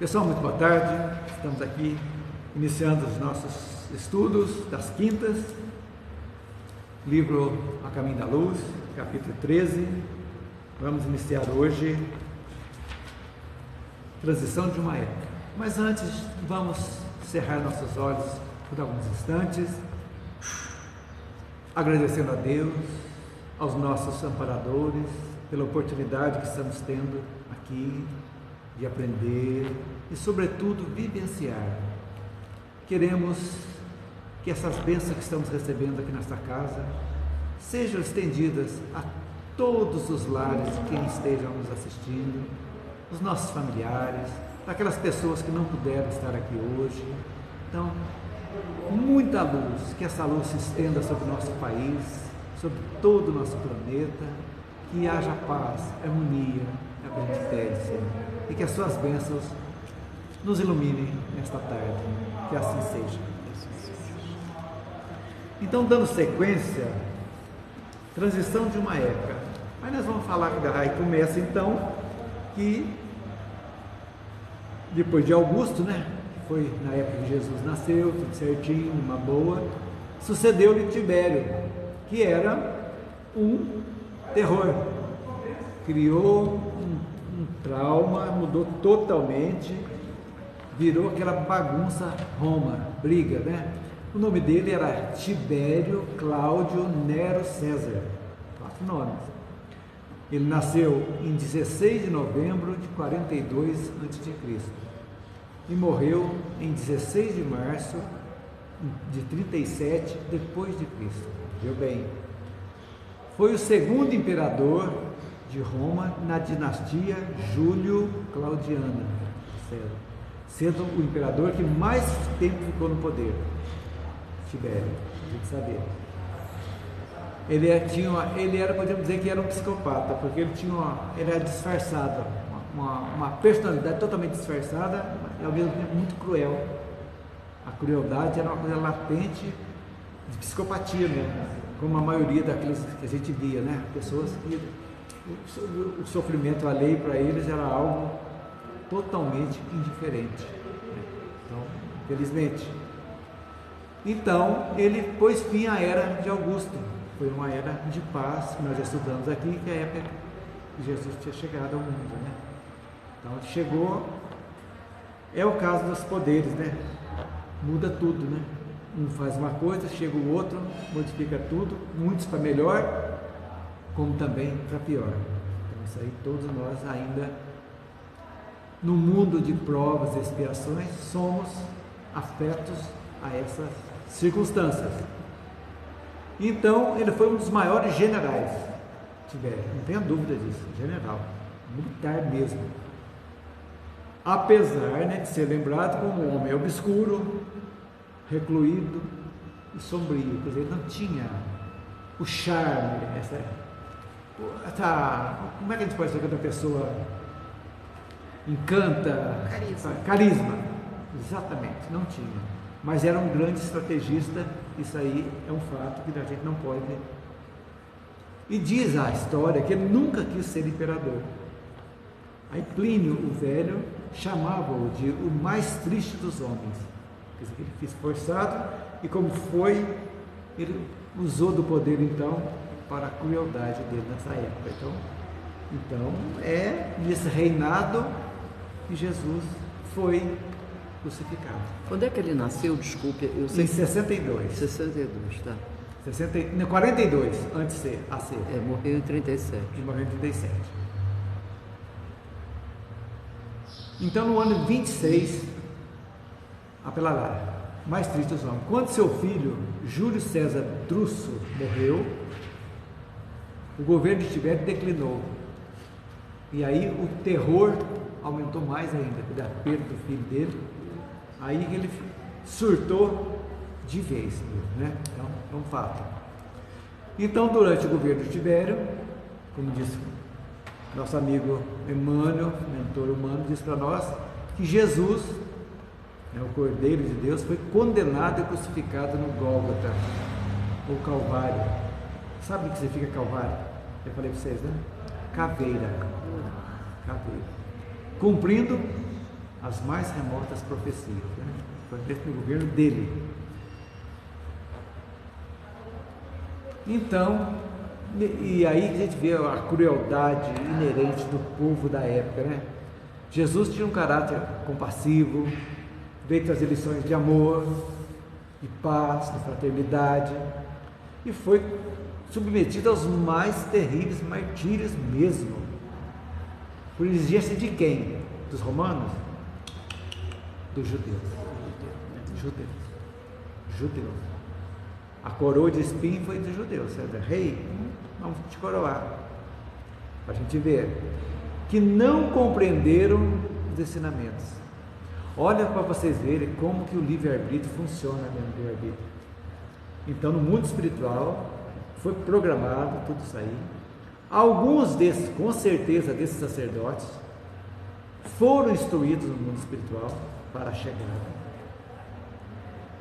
Pessoal, muito boa tarde. Estamos aqui iniciando os nossos estudos das quintas, livro A Caminho da Luz, capítulo 13. Vamos iniciar hoje Transição de uma Época. Mas antes, vamos cerrar nossos olhos por alguns instantes, agradecendo a Deus, aos nossos amparadores, pela oportunidade que estamos tendo aqui de aprender e, sobretudo, vivenciar. Queremos que essas bênçãos que estamos recebendo aqui nesta casa sejam estendidas a todos os lares de quem estejam nos assistindo, os nossos familiares, aquelas pessoas que não puderam estar aqui hoje. Então, muita luz, que essa luz se estenda sobre o nosso país, sobre todo o nosso planeta, que haja paz, harmonia, a bendita Senhor, e que as suas bênçãos nos iluminem nesta tarde, que assim seja. Então, dando sequência, transição de uma época, mas nós vamos falar que aí começa então que depois de Augusto, né, foi na época que Jesus nasceu, tudo certinho, uma boa, sucedeu-lhe Tibério, que era um terror, criou um trauma, mudou totalmente, virou aquela bagunça Roma, briga, né? O nome dele era Tibério Cláudio Nero César, 4 nomes. Ele nasceu em 16 de novembro de 42 a.C. e morreu em 16 de março de 37 depois de Cristo. Viu bem? Foi o segundo imperador de Roma na dinastia Júlio-Claudiana, sendo o imperador que mais tempo ficou no poder. Tibério, tem que saber. Ele era, podemos dizer que era um psicopata, porque ele era disfarçado, uma personalidade totalmente disfarçada e ao mesmo tempo muito cruel. A crueldade era uma coisa latente de psicopatia mesmo, como a maioria daqueles que a gente via, né? Pessoas que o sofrimento alheio para eles era algo totalmente indiferente. Então, infelizmente. Então, ele pôs fim à era de Augusto. Foi uma era de paz, que nós já estudamos aqui, que é a época que Jesus tinha chegado ao mundo, né? Então, ele chegou, é o caso dos poderes, né? Muda tudo, né? Um faz uma coisa, chega o outro, modifica tudo, muitos para melhor, como também para pior. Então, isso aí todos nós ainda, no mundo de provas e expiações, somos afetos a essas circunstâncias. Então, ele foi um dos maiores generais, Tibério, não tenha dúvida disso, general, militar mesmo. Apesar, né, de ser lembrado como um homem obscuro, recluído e sombrio, quer dizer, não tinha o charme, como é que a gente pode dizer que outra pessoa encanta? Carisma, exatamente, não tinha. Mas era um grande estrategista, isso aí é um fato que a gente não pode. E diz a história que ele nunca quis ser imperador. Aí Plínio, o velho, chamava-o de o mais triste dos homens. Quer dizer, ele fez forçado e como foi, ele usou do poder então para a crueldade dele nessa época. Então é nesse reinado que Jesus foi crucificado. Quando é que ele nasceu? Desculpe, eu sei. Em 62. 62, tá. 42, antes de ser. Morreu em 37. E morreu em 37. Então, no ano 26, mais triste dos homens, quando seu filho, Júlio César Druso, morreu, o governo de Tibério declinou. E aí o terror aumentou mais ainda, da perda do filho dele. Aí ele surtou de vez, né? Então, é um fato. Então, durante o governo de Tibério, como disse nosso amigo Emmanuel, mentor humano, disse para nós que Jesus, né, o Cordeiro de Deus, foi condenado e crucificado no Gólgota, ou Calvário. Sabe o que significa Calvário? Eu falei para vocês, né? Caveira. Cumprindo as mais remotas profecias, né? Foi no governo dele. Então, e aí a gente vê a crueldade inerente do povo da época, né? Jesus tinha um caráter compassivo, veio trazer lições de amor, de paz, de fraternidade, e foi submetido aos mais terríveis martírios mesmo. Por exigência de quem? Dos romanos? Dos judeus. Judeus. A coroa de espinho foi dos judeus. Rei, vamos te coroar. Para a gente ver que não compreenderam os ensinamentos. Olha para vocês verem como que o livre-arbítrio funciona no livre-arbítrio. Então, no mundo espiritual, foi programado tudo isso aí. Alguns desses, com certeza, desses sacerdotes, foram instruídos no mundo espiritual para a chegada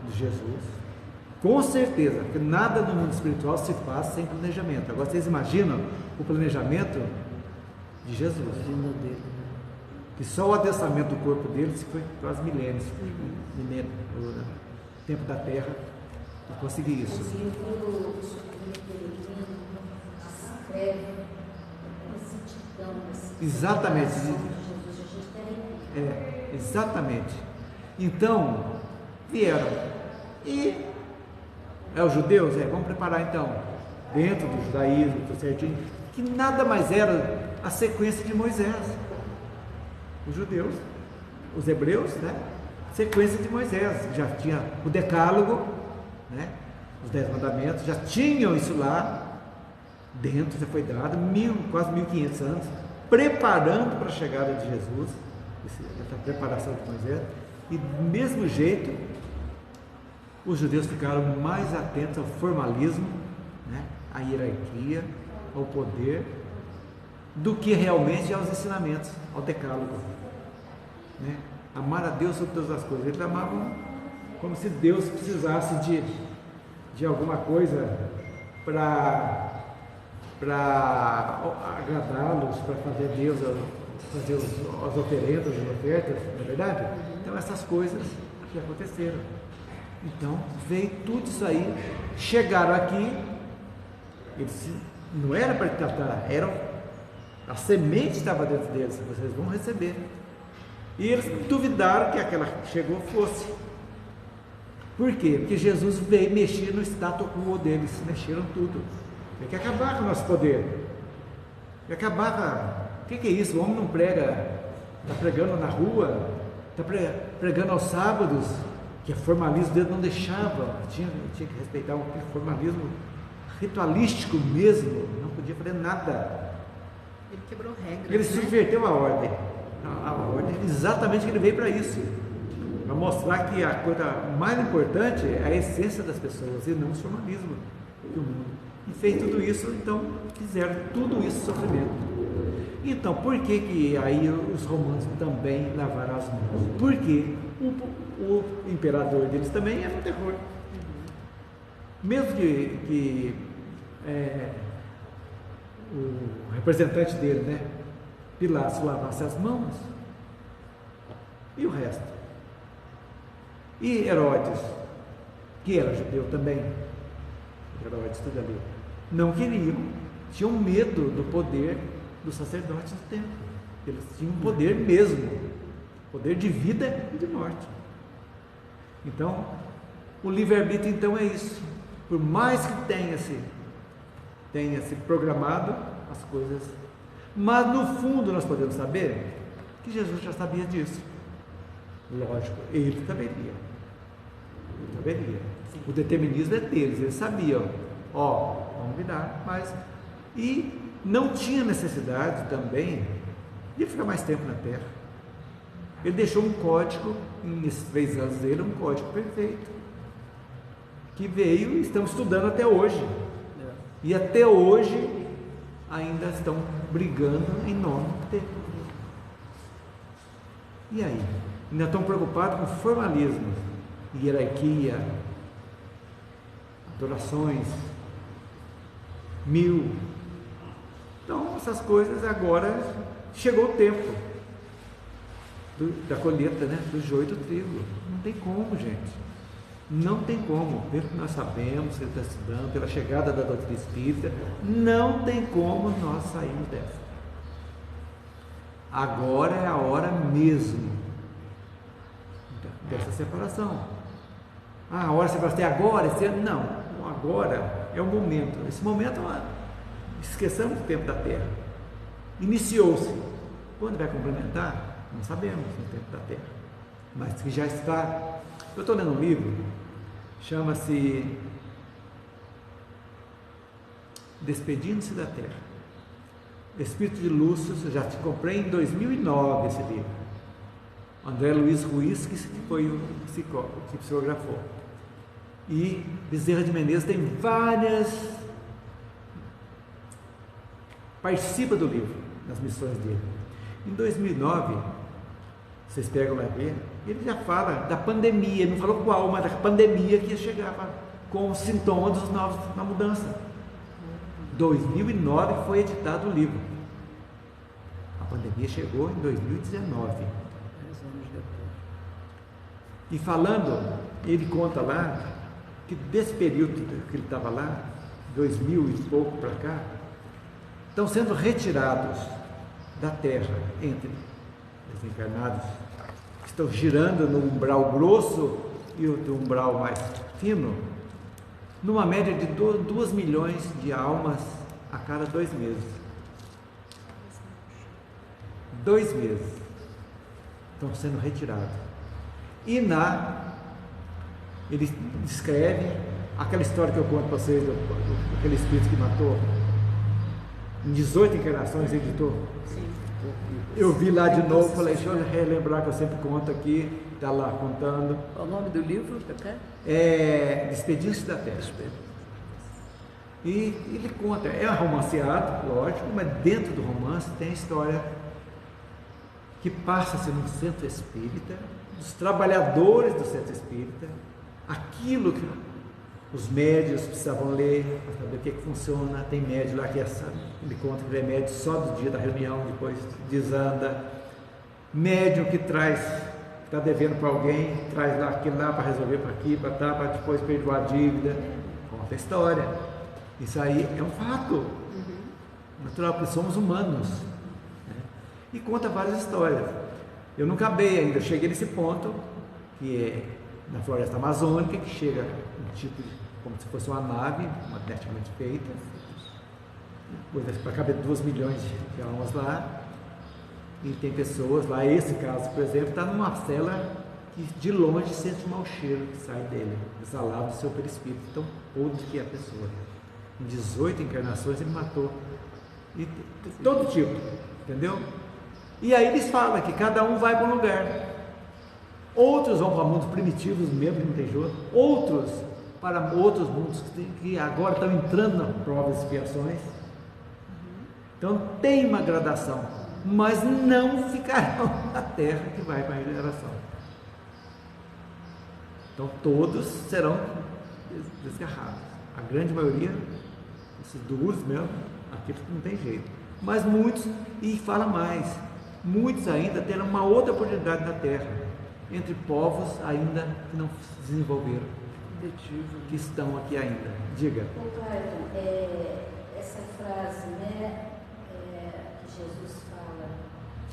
de Jesus. Com certeza, porque nada no mundo espiritual se faz sem planejamento. Agora, vocês imaginam o planejamento de Jesus? Que só o adestramento do corpo dele se foi quase milênios, no tempo da Terra, para conseguir isso. Exatamente. Exatamente. Então, vieram. E os judeus, vamos preparar então, dentro do judaísmo, tudo certinho, que nada mais era a sequência de Moisés. Os judeus, os hebreus, né? Sequência de Moisés, já tinha o decálogo, né? Os 10 mandamentos, já tinham isso lá dentro, já foi dado, quase 1500 anos, preparando para a chegada de Jesus, essa preparação de Moisés, e do mesmo jeito, os judeus ficaram mais atentos ao formalismo, né? À hierarquia, ao poder, do que realmente aos ensinamentos, ao decálogo, né? Amar a Deus sobre todas as coisas. Eles amavam como se Deus precisasse de alguma coisa para agradá-los, para fazer Deus fazer as oferendas, as ofertas, não é verdade? Então essas coisas que aconteceram. Então veio tudo isso aí, chegaram aqui, eles não era para tratar, a semente estava dentro deles, vocês vão receber. E eles duvidaram que aquela que chegou fosse. Por quê? Porque Jesus veio mexer no status quo deles, mexeram tudo. Tem que acabar com o nosso poder. Tem que acabar. O que é isso? O homem não prega, está pregando na rua, está pregando aos sábados, que o formalismo dele não deixava, tinha que respeitar o formalismo ritualístico mesmo, não podia fazer nada. Ele quebrou regras. Ele subverteu a ordem. A ordem, exatamente que ele veio para isso, para mostrar que a coisa mais importante é a essência das pessoas e não o formalismo do mundo. E fez tudo isso, então fizeram tudo isso sofrimento. Então, por que aí os romanos também lavaram as mãos? Porque o imperador deles também era um terror. Mesmo que o representante dele, né, Pilatos, lavasse as mãos, e o resto? E Herodes, que era judeu também, Herodes, tudo ali, não queriam, tinham medo do poder dos sacerdotes do templo. Eles tinham poder mesmo, poder de vida e de morte. Então, o livre-arbítrio então é isso. Por mais que tenha se programado as coisas, mas no fundo nós podemos saber que Jesus já sabia disso. Lógico, ele saberia. O determinismo é deles, eles sabiam, vamos virar, mas e não tinha necessidade também de ficar mais tempo na terra. Ele deixou um código, nesses 3 anos dele, um código perfeito, que veio e estamos estudando até hoje. E até hoje ainda estão brigando em nome dele. E aí? Ainda estão preocupados com formalismo, hierarquia, adorações, Então, essas coisas agora chegou o tempo da colheita, né? Do joio e do trigo. Não tem como, gente. Não tem como. Pelo que nós sabemos, que está estudando, pela chegada da doutrina espírita, não tem como nós sairmos dessa. Agora é a hora mesmo dessa separação. A hora você vai ter agora, esse ano? Não, agora é o momento. Esse momento, esqueçamos do tempo da Terra. Iniciou-se. Quando vai complementar? Não sabemos no tempo da Terra. Mas que já está. Eu estou lendo um livro, chama-se Despedindo-se da Terra. Espírito de Lúcio, eu já te comprei em 2009 esse livro. André Luiz Ruiz, que foi o que psicografou. E Bezerra de Menezes tem várias. Participa do livro, das missões dele. Em 2009, vocês pegam lá ver, ele já fala da pandemia, não falou qual, mas da pandemia que chegava com os sintomas dos novos na mudança. 2009 foi editado o livro. A pandemia chegou em 2019. 10 anos depois. E falando, ele conta lá que desse período que ele estava lá, 2000 e pouco para cá, estão sendo retirados da Terra entre os encarnados, que estão girando no umbral grosso e o umbral mais fino, numa média de 2 milhões de almas a cada 2 meses. 2 meses estão sendo retirados. E ele descreve aquela história que eu conto para vocês, aquele espírito que matou em 18 encarnações, editor. Sim. Eu vi lá de novo, falei, deixa eu relembrar que eu sempre conto aqui, está lá contando. Qual o nome do livro, Pepe? É Despedindo-se da Terra. E ele conta, é romanceado, lógico, mas dentro do romance tem a história que passa-se no centro espírita, dos trabalhadores do centro espírita, aquilo que os médios precisavam ler para saber o que funciona. Tem médio lá que ele conta que é médio só do dia da reunião, depois desanda. Médium que traz, está devendo para alguém, traz lá aquilo lá para resolver para aqui, para depois perdoar a dívida. Conta a história. Isso aí é um fato natural, porque somos humanos. Né? E conta várias histórias. Eu não acabei ainda, eu cheguei nesse ponto, que é na floresta amazônica, que chega um tipo de, como se fosse uma nave, magneticamente feita, para caber 2 milhões de almas lá, e tem pessoas lá, esse caso, por exemplo, está numa cela que de longe sente um mau cheiro que sai dele, exalado do seu perispírito, tão podre que é a pessoa. Em 18 encarnações ele matou, e todo tipo, entendeu? E aí eles falam que cada um vai para um lugar. Outros vão para mundos primitivos mesmo, que não tem jogo. Outros para outros mundos que agora estão entrando na prova de expiações. Então tem uma gradação, mas não ficarão na Terra que vai para a regeneração. Então todos serão desgarrados. A grande maioria, esses duros mesmo, aqueles que não tem jeito. Mas muitos, e fala mais, muitos ainda terão uma outra oportunidade na Terra, entre povos ainda que não se desenvolveram, que estão aqui ainda. Diga. Essa frase, né, que Jesus fala,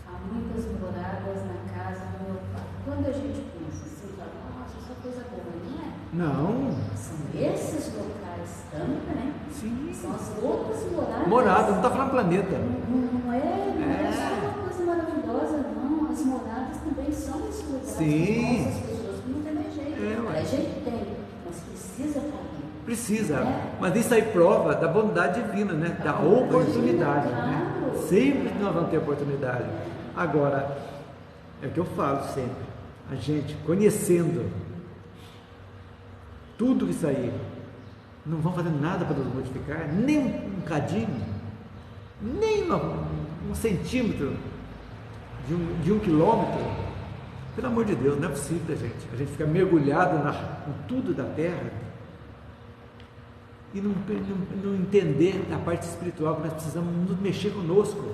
há muitas moradas na casa do meu Pai. Quando a gente pensa assim, fala, nossa, isso é coisa boa, não é? Não. São esses locais também. Sim. São as outras moradas. Morada, não está falando planeta. Não é só uma coisa maravilhosa, não. As moradas também são esses lugares. Sim. Nossas pessoas que não tem mais jeito. A gente tem, mas precisa para mim. Precisa, mas isso aí prova da bondade divina, né? Da oportunidade, né? Sempre nós vamos ter oportunidade. Agora, é o que eu falo sempre, a gente conhecendo tudo isso aí, não vão fazer nada para nos modificar, nem um cadinho, nem um centímetro de um quilômetro. Pelo amor de Deus, não é possível, gente. A gente fica mergulhado em tudo da Terra e não entender a parte espiritual, que nós precisamos nos mexer conosco.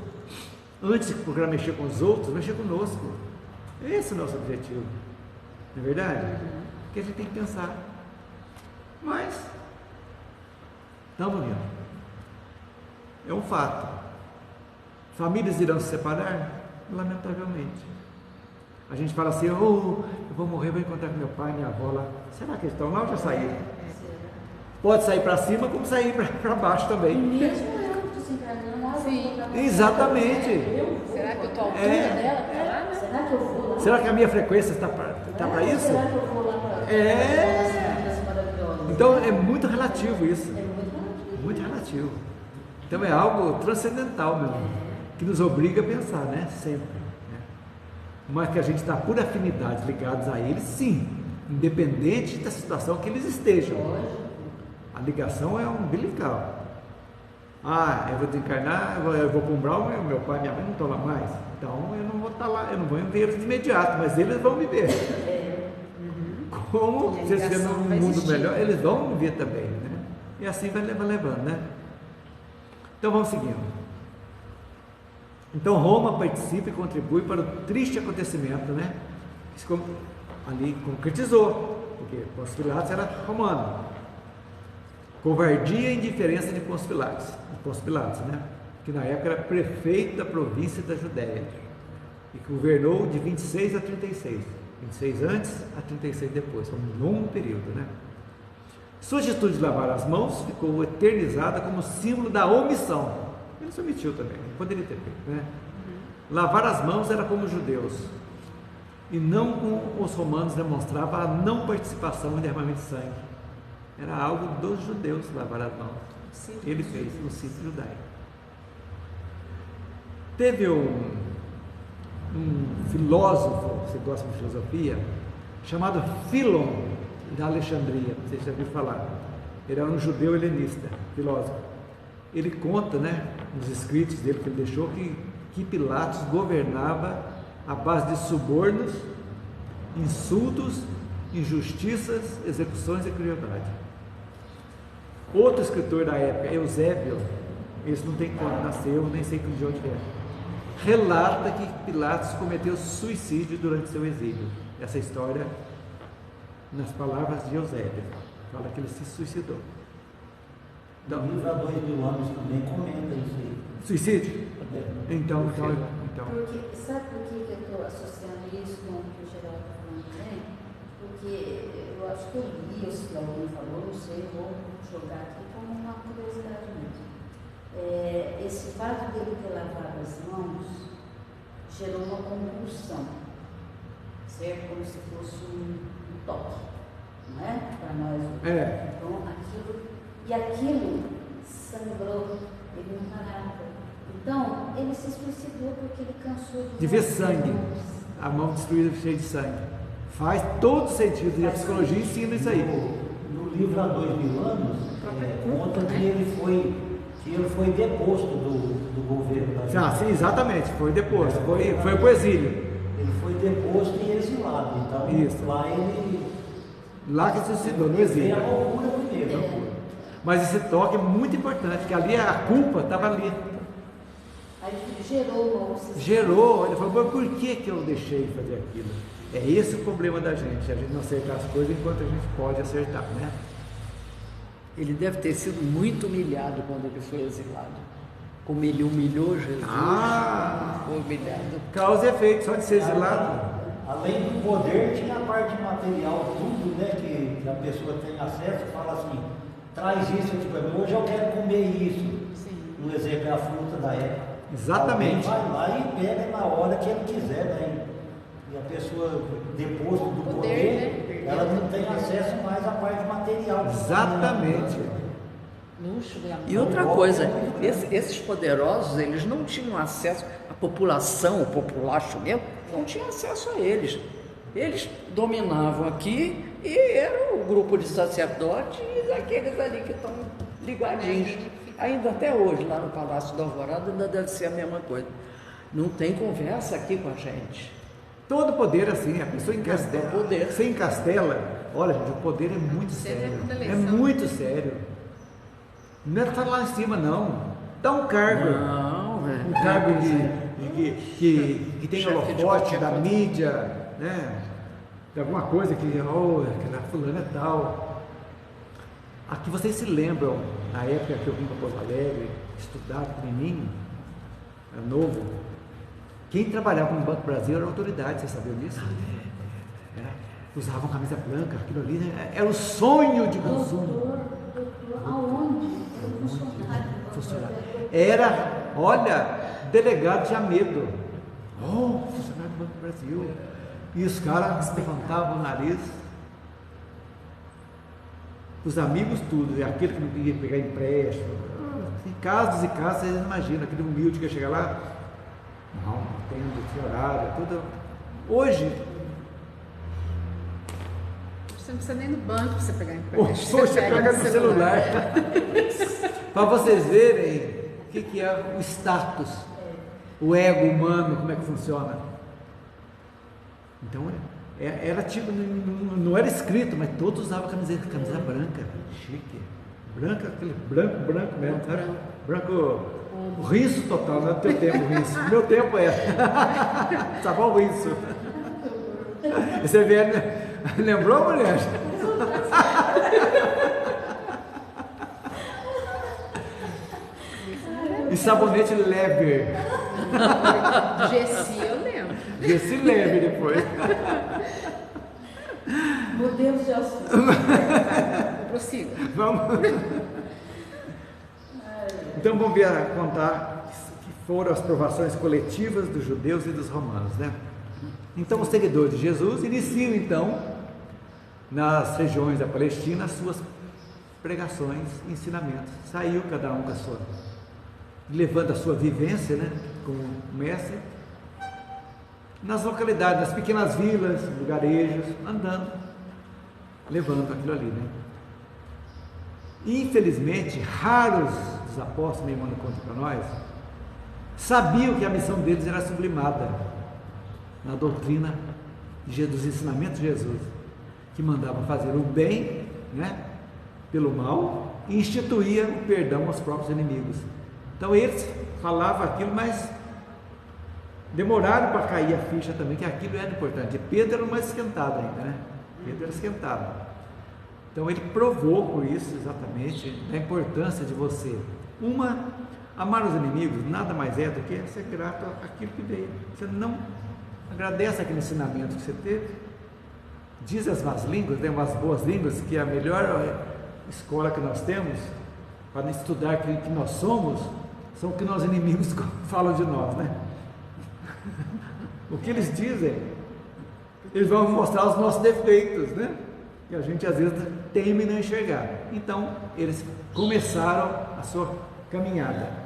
Antes de procurar mexer com os outros, mexer conosco. Esse é o nosso objetivo. Não é verdade? Que a gente tem que pensar. Mas estamos indo. É um fato. Famílias irão se separar? Lamentavelmente. A gente fala assim, eu vou morrer, vou encontrar com meu pai, minha avó lá. Será que eles estão lá ou já saíram? Pode sair para cima, como sair para baixo também. Mesmo eu desencarnando, Sim. Exatamente. Será que eu estou à altura dela para lá, né? Será que eu vou lá? Será que a minha frequência está para isso? Será que eu vou lá para É. maravilhosas? Então é muito relativo isso. É muito relativo. Muito relativo. Então é algo transcendental mesmo, que nos obriga a pensar, né? Sempre. Né? Mas que a gente está por afinidades ligados a eles, sim, independente da situação que eles estejam. A ligação é umbilical. Eu vou desencarnar, eu vou para um umbral, meu pai e minha mãe não estão lá mais. Então eu não vou estar lá, eu não vou ver eles de imediato, mas eles vão me ver. Como E a se eles ligação num vai mundo existir. melhor, eles vão me ver também, né? E assim vai levando, né? Então vamos seguindo. Então Roma participa e contribui para o triste acontecimento, né? Isso ali concretizou, porque Pôncio Pilatos era romano. Covardia e indiferença de Pôncio Pilatos, né? Que na época era prefeito da província da Judéia e que governou de 26 a 36, 26 antes a 36 depois, foi um longo período, né? Sua atitude de lavar as mãos ficou eternizada como símbolo da omissão. Ele se omitiu também, não poderia ter feito, né? Lavar as mãos era como os judeus, e não como os romanos demonstrava a não participação no derramamento de sangue. Era algo dos judeus lavar as mãos. Ele fez no sítio judaico. Teve um filósofo, você gosta de filosofia, chamado Filon da Alexandria, você já ouviu falar. Ele era um judeu helenista, filósofo. Ele conta, né, nos escritos dele que ele deixou, que Pilatos governava à base de subornos, insultos, injustiças, execuções e crueldade. Outro escritor da época, Eusébio, esse não tem quando nasceu, nem sei de onde é, relata que Pilatos cometeu suicídio durante seu exílio. Essa história, nas palavras de Eusébio, fala que ele se suicidou. Então, o livro há 2000 anos também comenta isso aí. Suicídio? Então. Porque, sabe por que eu estou associando isso com o que o Geraldo está falando também? Porque eu acho que eu li, ou se alguém falou, não sei, vou jogar aqui como uma curiosidade mesmo. Esse fato dele ter lavado as mãos gerou uma compulsão, certo? Como se fosse um toque, não é? Para nós. Então, aquilo sangrou, ele não parava. Então, ele se suicidou porque ele cansou de ver sangue, a mão destruída cheia de sangue. Faz todo sentido, e a psicologia ensina isso aí. No livro há 2000 anos, conta que ele foi deposto do governo. Sim, exatamente, foi deposto, foi pro exílio. Ele foi deposto e exilado. Então, isso. Lá que se suicidou, no exílio. É a loucura primeiro. Mas esse toque é muito importante, que ali a culpa estava ali. Aí gerou, ele falou, mas por que eu deixei de fazer aquilo? É esse o problema da gente, a gente não acertar as coisas enquanto a gente pode acertar, né? Ele deve ter sido muito humilhado quando ele foi exilado. Como ele humilhou Jesus, foi humilhado. Causa e efeito, só de ser exilado. Além do poder, tinha a parte material, tudo, né, que a pessoa tem acesso, fala assim, traz isso aqui para mim, hoje eu quero comer isso. Sim. Um exemplo é a fruta da época. Exatamente. Alguém vai lá e pega na hora que ele quiser, né? E a pessoa, deposto do poder, né? ela não tem acesso mais à parte material. Exatamente. Luxo, E outra coisa, esses poderosos, eles não tinham acesso, a população, o populacho mesmo, não tinha acesso a eles. Eles dominavam aqui e era o grupo de sacerdotes e aqueles ali que estão ligadinhos. Ainda até hoje, lá no Palácio da Alvorada, ainda deve ser a mesma coisa. Não tem conversa aqui com a gente. Todo poder assim, a pessoa encastela. Poder. Você encastela, olha gente, o poder é muito sério. É muito sério. Não é estar lá em cima, não. Dá um cargo. Não, Um cargo de que tem Chefe de holofote qualquer da coisa. mídia, né? De alguma coisa que, aquela fulana é tal. Aqui vocês se lembram, na época que eu vim para Porto Alegre, estudar pequenininho, era novo, quem trabalhava no Banco do Brasil era autoridade, vocês sabiam disso? Usavam camisa branca, aquilo ali, né? Era o sonho de consumo. Doutor, aonde? Funcionário. Era, olha, delegado tinha medo. Funcionário do Banco do Brasil. E os caras levantavam o nariz. Os amigos, tudo. E aquele que não queria pegar empréstimo. Em casos e casos, vocês imaginam, aquele humilde que ia chegar lá. Não tem horário, tudo. Hoje, Você não precisa nem no banco para você pegar empréstimo. você pega no celular. Para vocês verem o que é o status, o ego humano, como é que funciona. Então, era tipo, não era escrito, mas todos usavam camisa branca, chique. Branca, aquele branco mesmo, sabe? Branco, o riço total, não é do teu tempo, o riço. No meu tempo sabão riço. Você vê, lembrou, mulher? E sabonete Lever. Gessi, eu lembro. Gessi Lever depois. Modelos de auxílio. Prossiga. Vamos. Então vamos ver, contar que foram as provações coletivas dos judeus e dos romanos, né? Então os seguidores de Jesus iniciam então nas regiões da Palestina as suas pregações e ensinamentos. Saiu cada um com a sua, levando a sua vivência, né, como mestre, nas localidades, nas pequenas vilas, lugarejos, andando, levando aquilo ali, né? Infelizmente, raros dos apóstolos, meu irmão conta para nós, sabiam que a missão deles era sublimada na doutrina de Jesus, dos ensinamentos de Jesus, que mandava fazer o bem, né, pelo mal, e instituía o perdão aos próprios inimigos. Então eles falavam aquilo, mas demoraram para cair a ficha também, que aquilo era importante. E Pedro era o mais esquentado ainda, né? Pedro era esquentado. Então ele provou por isso exatamente a importância de você, amar os inimigos, nada mais é do que ser grato àquilo que veio. Você não agradece aquele ensinamento que você teve. Diz as más línguas, né, umas boas línguas, que a melhor escola que nós temos para estudar que nós somos, são o que nossos inimigos falam de nós, né? O que eles dizem, eles vão mostrar os nossos defeitos, né? Que a gente às vezes teme não enxergar. Então, eles começaram a sua caminhada.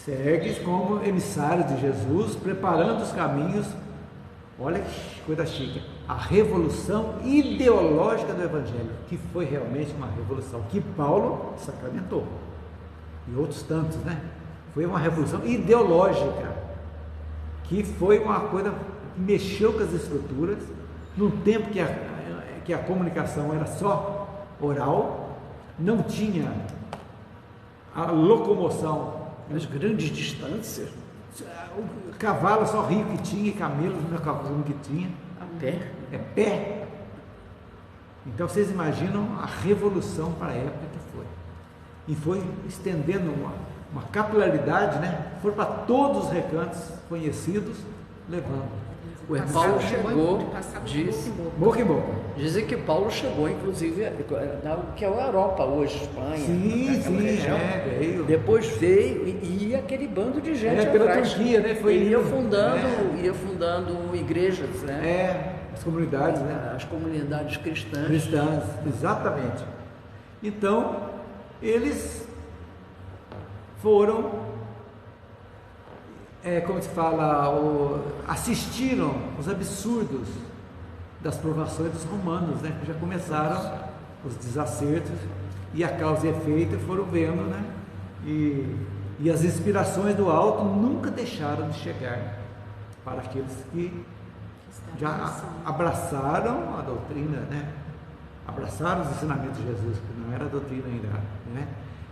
Segue como emissários de Jesus, preparando os caminhos. Olha que coisa chique, a revolução ideológica do Evangelho, que foi realmente uma revolução que Paulo sacramentou, e outros tantos, né? Foi uma revolução ideológica, que foi uma coisa que mexeu com as estruturas, num tempo que a comunicação era só oral, não tinha a locomoção, As grandes distâncias, o cavalo só rio que tinha, e camelo não é cavalo que tinha, a pé. é pé. Então vocês imaginam a revolução para a época que foi, e foi estendendo uma capilaridade, né? Foi para todos os recantos conhecidos, levando. Paulo chegou, Boca em boca. dizem que Paulo chegou, inclusive, que é a Europa hoje, Espanha. Sim, aquela sim, região. veio. Depois veio e ia aquele bando de gente pela atrás. Turquia, né? Foi Ele ia indo. ia fundando igrejas, né? As comunidades, né? As comunidades cristãs. Cristãs, exatamente. Então, eles foram, como se fala, assistiram os absurdos das provações dos romanos, né? Que já começaram os desacertos, e a causa e efeito foram vendo, né? E as inspirações do alto nunca deixaram de chegar para aqueles que já abraçaram a doutrina, né? Abraçaram os ensinamentos de Jesus, que não era a doutrina ainda, né?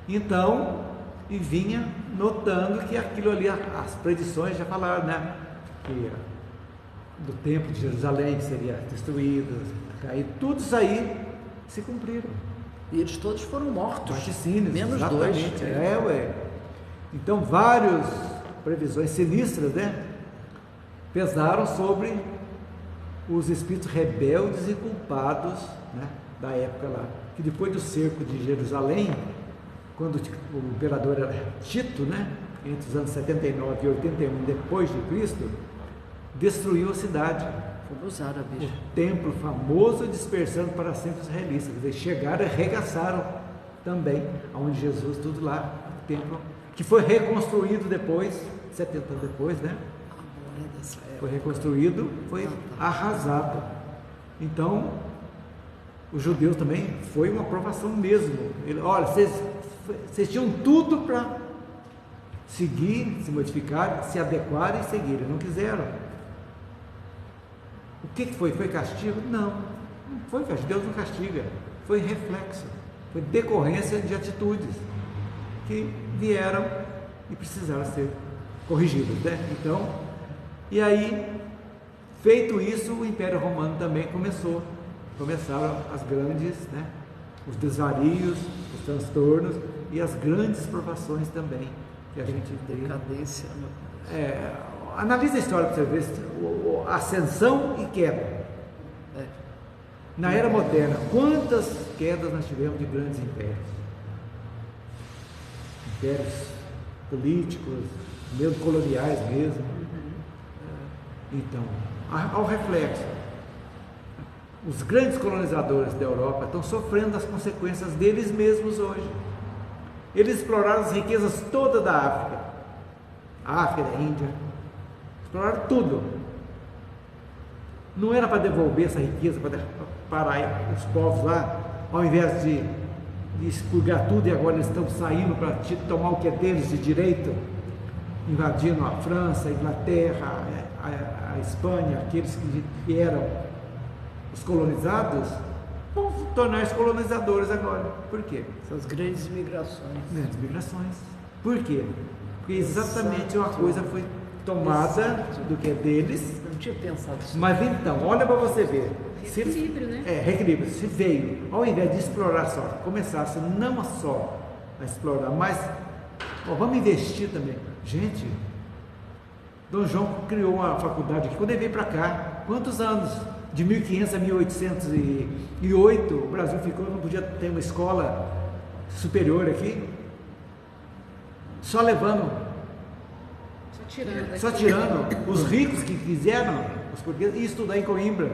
Então, e vinha notando que aquilo ali, as predições já falaram, né? Que do templo de Jerusalém que seria destruído, caído, tudo isso aí se cumpriram. E eles todos foram mortos. Vaticínios, menos exatamente. dois. Ué. Então, várias previsões sinistras, né? Pesaram sobre os espíritos rebeldes e culpados, né, da época lá. Que depois do cerco de Jerusalém, quando o imperador era Tito, né? Entre os anos 79 e 81 depois de Cristo, destruiu a cidade. Foram os árabes. O templo famoso dispersando para sempre os israelitas. Eles chegaram e arregaçaram também, onde Jesus, tudo lá, o templo, que foi reconstruído depois, 70 anos depois, né? Foi reconstruído, foi arrasado. Então, os judeus também, foi uma aprovação mesmo. Olha, vocês tinham tudo para seguir, se modificar, se adequar e seguir. Não quiseram. O que foi? Foi castigo? Não foi castigo. Deus não castiga. Foi reflexo. Foi decorrência de atitudes que vieram e precisaram ser corrigidas, né? Então, e aí, feito isso, o Império Romano também começaram as grandes, né? Os desvarios, os transtornos e as grandes provações também que a gente tem. Decadência. Analisa a história para você ver ascensão e queda. Na era moderna, quantas quedas nós tivemos de grandes impérios? Impérios políticos, mesmo coloniais mesmo. Então, ao reflexo, os grandes colonizadores da Europa estão sofrendo as consequências deles mesmos hoje. Eles exploraram as riquezas todas da África, da Índia, exploraram tudo. Não era para devolver essa riqueza para os povos lá, ao invés de expurgar tudo, e agora eles estão saindo para tomar o que é deles de direito, invadindo a França, a Inglaterra, a Espanha, aqueles que eram os colonizados, vão se tornar os colonizadores agora. Por quê? São as grandes migrações. Grandes migrações. Por quê? Porque exatamente uma coisa foi tomada do que é deles. Não tinha pensado isso. Mas então, olha para você ver. Reequilíbrio, né? Reequilíbrio. Se veio, ao invés de explorar só, começasse não só a explorar, mas vamos investir também. Gente, Dom João criou uma faculdade aqui. Quando ele veio para cá, quantos anos? De 1500 a 1808, o Brasil ficou, não podia ter uma escola superior aqui, só levando, só tirando os ricos que quiseram, os portugueses, e estudar em Coimbra.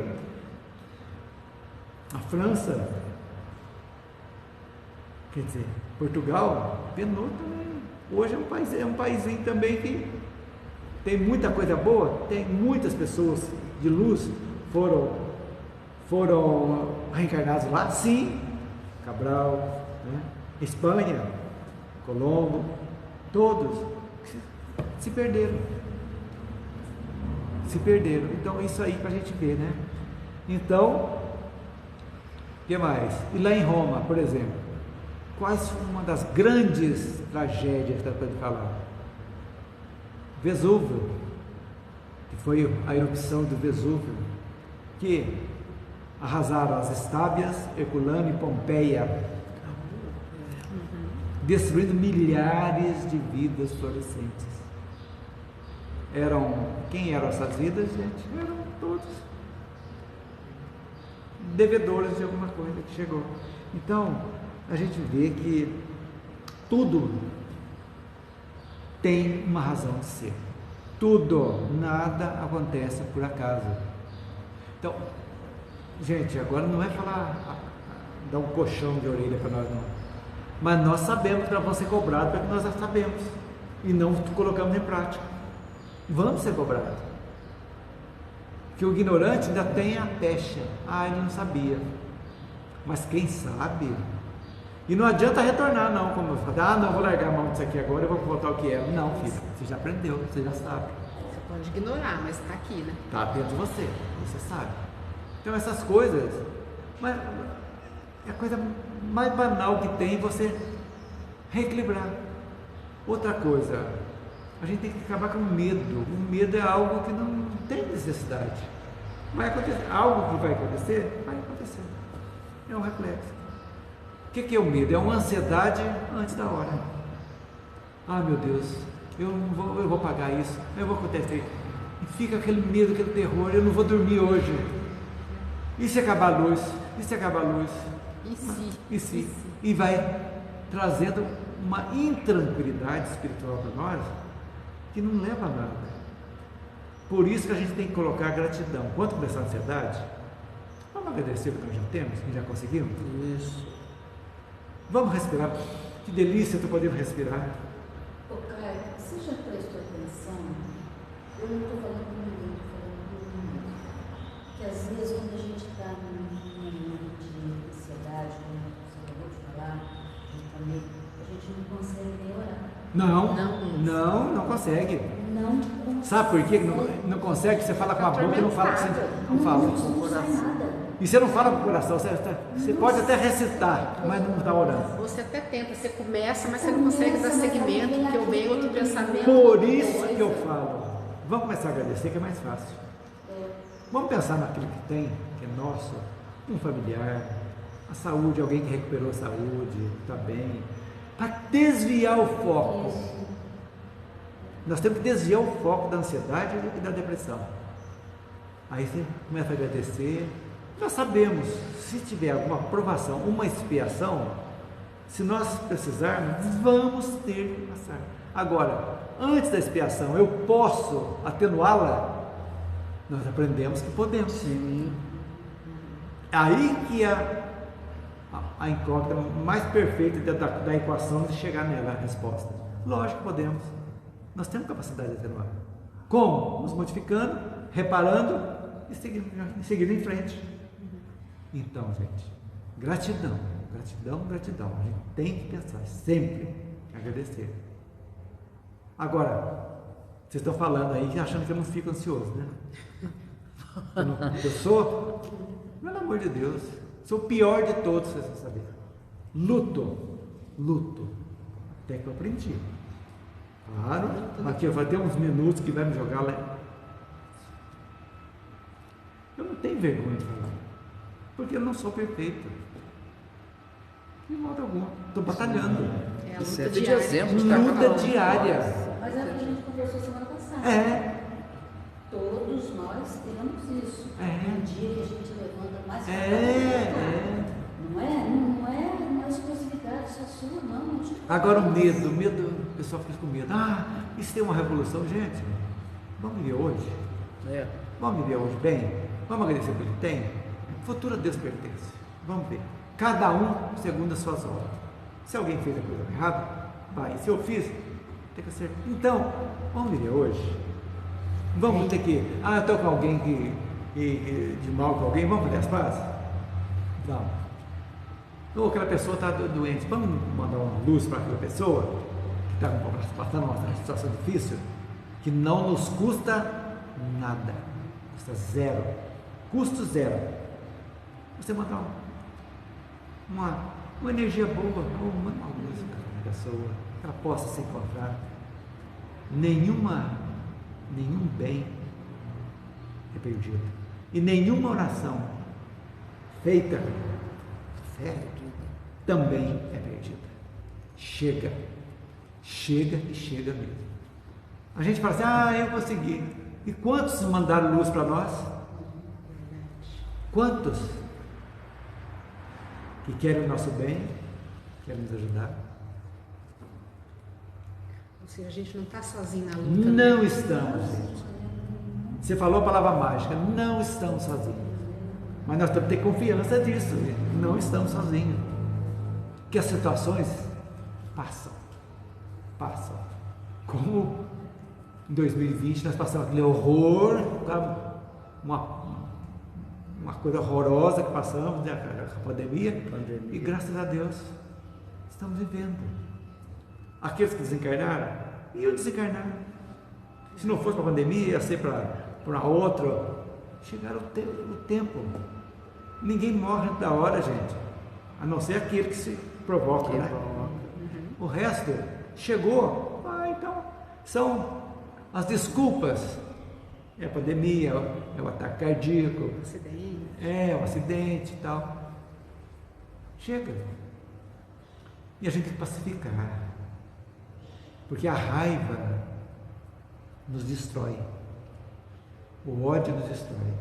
A França, quer dizer, Portugal, penou também. Hoje é um paísinho também que tem muita coisa boa, tem muitas pessoas de luz foram reencarnados lá, sim, Cabral, né? Espanha, Colombo, todos se perderam. Então isso aí para a gente ver, né? Então, o que mais? E lá em Roma, por exemplo, quais uma das grandes tragédias que pode falar? Vesúvio, que foi a erupção do Vesúvio, que arrasaram as Estábias, Herculano e Pompeia, destruindo milhares de vidas florescentes. Quem eram essas vidas, gente? Eram todos devedores de alguma coisa que chegou. Então, a gente vê que tudo tem uma razão de ser. Tudo, nada acontece por acaso. Então, gente, agora não é falar, dar um colchão de orelha para nós não. Mas nós sabemos que nós vamos ser cobrados porque nós já sabemos e não colocamos em prática. Vamos ser cobrados. Que o ignorante ainda tem a pecha. Ele não sabia. Mas quem sabe? E não adianta retornar não, como eu falo, não, vou largar a mão disso aqui agora, eu vou voltar ao que era. Não, filho, você já aprendeu, você já sabe. Você pode ignorar, mas está aqui, né? Está dentro de você sabe. Então essas coisas, mas é a coisa mais banal que tem você reequilibrar. Outra coisa, a gente tem que acabar com o medo. O medo é algo que não tem necessidade. Vai acontecer. Algo que vai acontecer, vai acontecer. É um reflexo. O que é o medo? É uma ansiedade antes da hora. Ah, meu Deus, eu vou pagar isso, eu vou acontecer. E fica aquele medo, aquele terror, eu não vou dormir hoje. E se acabar a luz? E se acabar a luz? E se? E vai trazendo uma intranquilidade espiritual para nós que não leva a nada. Por isso que a gente tem que colocar gratidão. Quando começar a ansiedade, vamos agradecer o que nós já temos, que já conseguimos. Isso. Vamos respirar. Que delícia tu poder respirar. Ô, Caio, você já prestou atenção? Eu não estou falando com ninguém, estou falando com mim. Que às vezes, quando a gente está num momento de ansiedade, como você acabou de falar, também, a gente não consegue nem orar. Não consegue. Não consegue. Sabe por quê que não consegue? Você fala com a boca e não fala com você. Não fala. Não sai nada. E você não fala com o coração. Você pode até recitar, mas não está orando. Você até tenta, você começa, mas você não consegue dar seguimento, porque vem outro pensamento. Por isso que eu falo, vamos começar a agradecer, que é mais fácil. Vamos pensar naquilo que tem, que é nosso, um familiar, a saúde, alguém que recuperou a saúde, está bem, para desviar o foco. Nós temos que desviar o foco da ansiedade e da depressão. Aí você começa a agradecer. Nós sabemos, se tiver alguma provação, uma expiação, se nós precisarmos, vamos ter que passar. Agora, antes da expiação, eu posso atenuá-la? Nós aprendemos que podemos. Sim. Aí que a incógnita mais perfeita da equação de chegar nela, a resposta. Lógico que podemos. Nós temos capacidade de atenuar. Como? Nos modificando, reparando e seguindo em frente. Então, gente, gratidão. A gente tem que pensar sempre, agradecer. Agora, vocês estão falando aí, achando que eu não fico ansioso, né? Eu sou, pelo amor de Deus, sou o pior de todos, vocês vão saber. Luto. Até que eu aprendi. Claro, aqui vai ter uns minutos que vai me jogar lá. Eu não tenho vergonha de falar, porque eu não sou perfeito. De modo algum. Estou batalhando. É a luta Serve de diária. exemplo. Luta diária. Mas é o que a gente conversou semana passada. É. Todos nós temos isso. É. Um dia que a gente levanta mais Não é exclusividade só sua, não. Agora o medo, o pessoal fica com medo. Isso tem uma revolução, gente. Vamos viver hoje? Vamos viver hoje bem? Vamos agradecer o que ele tem? O futuro a Deus pertence. Vamos ver. Cada um segundo as suas obras. Se alguém fez a coisa errada, vai. Se eu fiz, tem que ser. Então, vamos viver hoje. Vamos ter que. Eu estou com alguém de mal com alguém, vamos fazer as pazes? Vamos. Ou aquela pessoa está doente, vamos mandar uma luz para aquela pessoa que está passando uma situação difícil, que não nos custa nada, custa zero, custo zero. Você mandar uma energia boa, uma luz para aquela pessoa, que ela possa se encontrar. Nenhum bem é perdido, e nenhuma oração feita fé também é perdida. Chega e chega mesmo. A gente fala assim, eu consegui. E quantos mandaram luz para nós? Quantos que querem o nosso bem, querem nos ajudar? Ou seja, a gente não está sozinho na luta. Não estamos, gente. Você falou a palavra mágica, não estamos sozinhos. Mas nós temos que ter confiança disso, não estamos sozinhos. Que as situações passam. Como em 2020 nós passamos aquele horror, uma coisa horrorosa que passamos, né, a pandemia, e graças a Deus estamos vivendo. Aqueles que desencarnaram, iam desencarnar. Se não fosse para a pandemia, ia ser para outra. Chegaram o tempo. Ninguém morre da hora, gente, a não ser aquele que se provoca, né? O resto chegou, São as desculpas. É a pandemia, é o ataque cardíaco, é o acidente e tal. Chega. E a gente tem que pacificar. Porque a raiva nos destrói. O ódio nos destrói.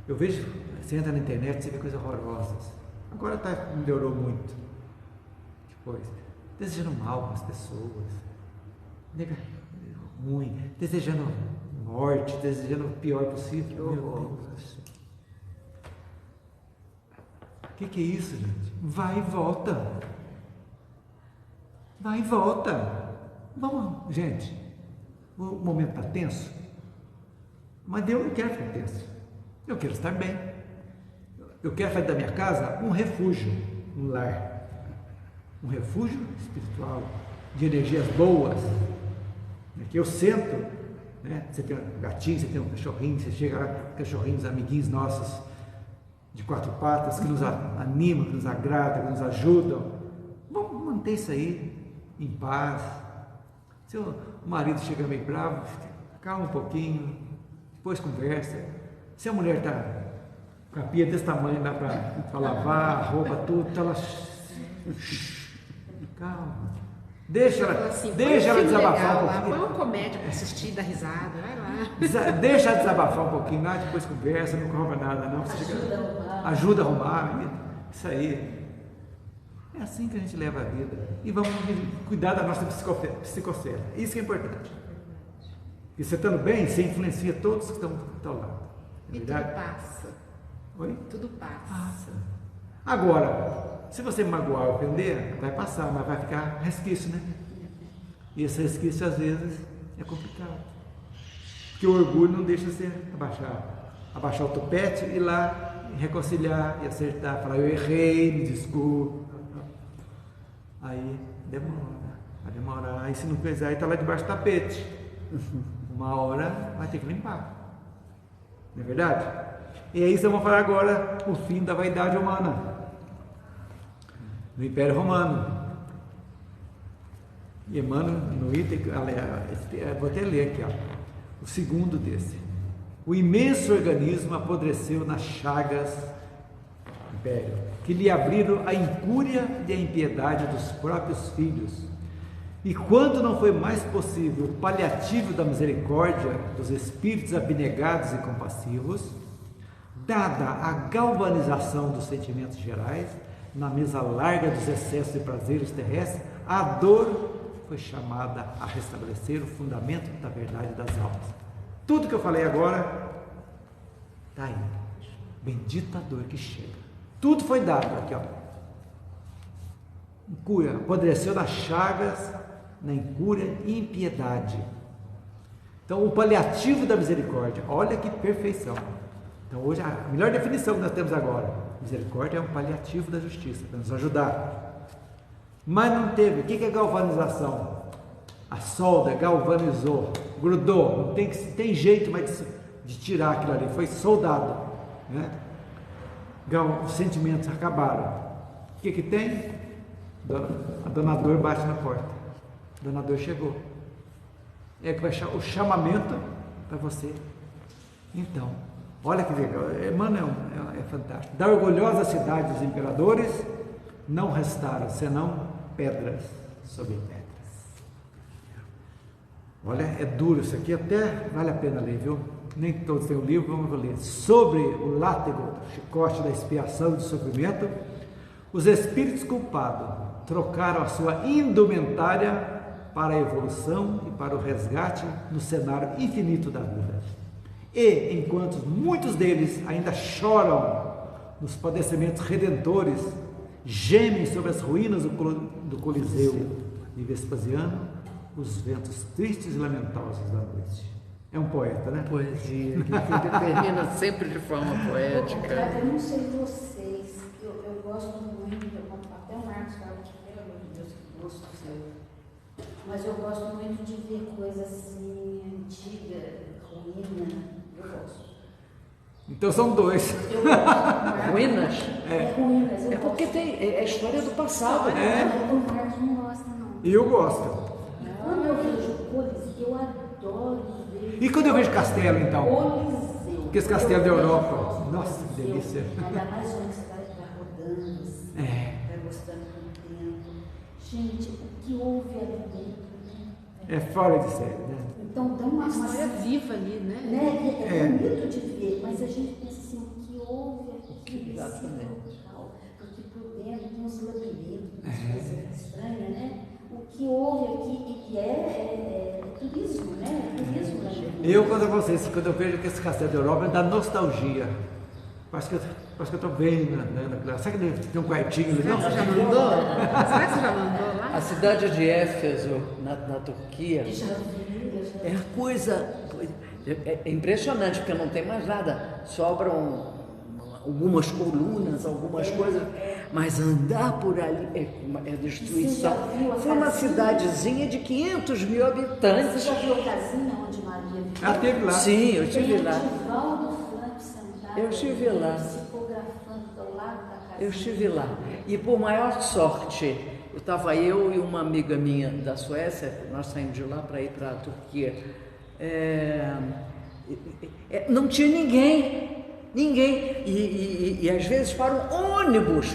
Eu vejo, você entra na internet, você vê coisas horrorosas. Agora melhorou muito. Depois, desejando mal para as pessoas. Ruim, desejando morte, desejando o pior possível. Meu Deus. O que é isso, gente? Vai e volta. Vai e volta. Vamos, gente. O momento está tenso. Mas eu não quero ficar tenso. Eu quero estar bem. Eu quero fazer da minha casa um refúgio, um lar. Um refúgio espiritual, de energias boas. Que eu sento, né? Você tem um gatinho, você tem um cachorrinho, você chega lá, cachorrinhos, amiguinhos nossos de 4 patas, que nos animam, que nos agradam, que nos ajudam. Vamos manter isso aí em paz. Se o marido chega meio bravo, calma um pouquinho, depois conversa. Se a mulher está com a pia desse tamanho, dá para lavar, a roupa, tudo, tá lá. Calma. Deixa ela desabafar um pouquinho. Põe uma comédia para assistir, dar risada, vai lá. Deixa ela desabafar um pouquinho lá, depois conversa, não rouba nada não. Ajuda a arrumar. Isso aí. É assim que a gente leva a vida. E vamos cuidar da nossa psicosfera. Isso que é importante. E você estando bem, você influencia todos que estão ao teu lado. E tudo passa. Oi? Tudo passa. Agora, se você magoar ou ofender, vai passar, mas vai ficar resquício, né? E esse resquício, às vezes, é complicado. Porque o orgulho não deixa você abaixar o topete e ir lá e reconciliar e acertar, falar, eu errei, me desculpa. Aí vai demorar. Aí se não fizer, aí está lá debaixo do tapete. Uma hora vai ter que limpar. Não é verdade? E aí vamos falar agora o fim da vaidade humana. No Império Romano. E Emmanuel, no item, vou até ler aqui, ó, o segundo desse. O imenso organismo apodreceu nas chagas do Império, que lhe abriram a incúria e a impiedade dos próprios filhos. E quando não foi mais possível o paliativo da misericórdia dos espíritos abnegados e compassivos, dada a galvanização dos sentimentos gerais, na mesa larga dos excessos e prazeres terrestres, a dor foi chamada a restabelecer o fundamento da verdade das almas. Tudo que eu falei agora está aí. Bendita dor que chega. Tudo foi dado aqui, ó. Incúria, apodreceu nas chagas, na incúria e impiedade. Então, o paliativo da misericórdia, olha que perfeição. Então, hoje, a melhor definição que nós temos agora, misericórdia é um paliativo da justiça, para nos ajudar. Mas não teve. O que é galvanização? A solda galvanizou, grudou, não tem jeito mais de tirar aquilo ali, foi soldado, né? Os sentimentos acabaram. O que tem? A dona Dor bate na porta. A dona Dor chegou. É que vai o chamamento para você. Então, olha que legal. Emmanuel é fantástico. Da orgulhosa cidade dos imperadores não restaram senão pedras sobre pedras. Olha, é duro isso aqui, até vale a pena ler, viu? Nem todos têm o livro, vamos ler. Sobre o látego, chicote da expiação e do sofrimento, os espíritos culpados trocaram a sua indumentária para a evolução e para o resgate no cenário infinito da vida. E, enquanto muitos deles ainda choram nos padecimentos redentores, gemem sobre as ruínas do Coliseu de Vespasiano, os ventos tristes e lamentosos da noite. É um poeta, né? Poesia, que termina sempre de forma poética. Eu não sei vocês, eu gosto muito, até o Marcos fala que, pelo amor de Deus, que gosto seu. Mas eu gosto muito de ver coisa assim, antiga, ruína. Eu gosto. Então são dois. Ruínas? Ruínas. É porque é a história do passado. O Marcos não gosta, não. E eu gosto. Quando eu vejo cores, eu adoro. E quando eu vejo castelo, então? Coliseu. Aqueles castelos da Europa. Nossa, que delícia. Ainda mais onde você vai rodando, assim, vai gostando com o tempo. Gente, o que houve ali dentro, né? É fora de série, né? Então dá uma História viva ali, né? É bonito de ver, mas a gente pensa assim, o que houve aqui nesse local? Porque por dentro tem uns labirintos, umas coisas estranhas, né? O que houve aqui e é turismo, né? É turismo na gente. Eu, quando eu vejo esse castelo da Europa, dá nostalgia. Parece que eu estou vendo, né? Sabe que tem um quartinho ali? Não, Você já mandou? Será que você já mandou lá? A cidade de Éfeso, na Turquia, Já vi, já é coisa. É impressionante, porque não tem mais nada. Sobram algumas colunas, algumas coisas, mas andar por ali é destruição. Foi uma cidadezinha de 500 mil Você habitantes. já viu a casinha onde Maria viveu? ela teve lá. Sim, eu estive lá. Divaldo Franco sentado, Eu estive lá. psicografando do lado da casinha. Eu estive lá. E por maior sorte, estava eu e uma amiga minha da Suécia, nós saímos de lá para ir para a Turquia. Não tinha ninguém. E às vezes param ônibus,